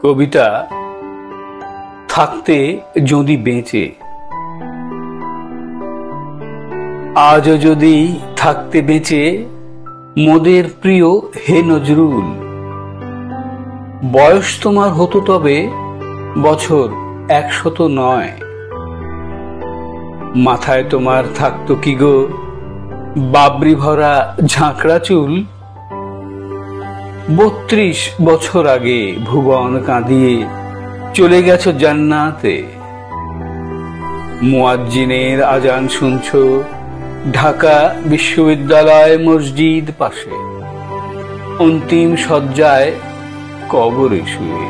কবিতা থাকতে যদি বেঁচে। আজও যদি থাকতে বেঁচে মোদের প্রিয় হে নজরুল, বয়স তোমার হতো তবে বছর 109। মাথায় তোমার থাকতো কি গো বাবরি ভরা ঝাঁকড়া চুল। 32 বছর আগে ভুবন কাঁদিয়ে চলে গেছো জান্নাতে। মুয়াজ্জিনের আজান শুনছো ঢাকা বিশ্ববিদ্যালয় মসজিদ পাশে, অন্তিম শয্যায় কবরে শুয়ে।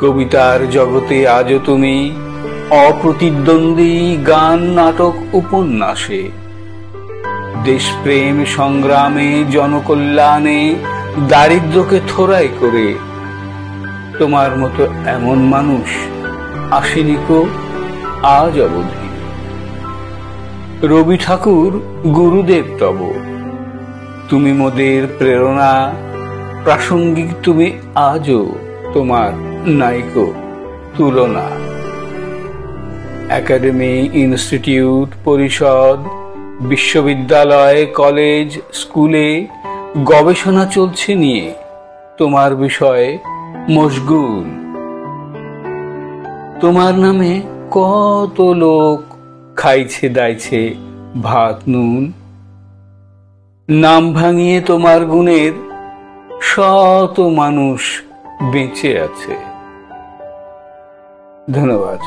কবিতার জগতে আজও তুমি অপ্রতিদ্বন্দ্বী গান, নাটক, উপন্যাসে, দেশপ্রেম সংগ্রামে, জনকল্যাণে, দারিদ্র্যকে থোড়াই করে তোমার মতো এমন মানুষ আসেনি কো আজ অবধি। রবি ঠাকুর গুরুদেব তব, তুমি মোদের প্রেরণা, প্রাসঙ্গিক তুমি আজও, তোমার নাইকো তুলনা। একাডেমি, ইনস্টিটিউট, পরিষদ, বিশ্ববিদ্যালয়, কলেজ, স্কুলে গবেষণা চলছে নিয়ে তোমার বিষয়ে মশগুল। তোমার নামে কত লোক খাইছে দাইছে ভাত নুন। নাম ভাঙিয়ে তোমার গুণের শত মানুষ বেঁচে আছে। ধন্যবাদ।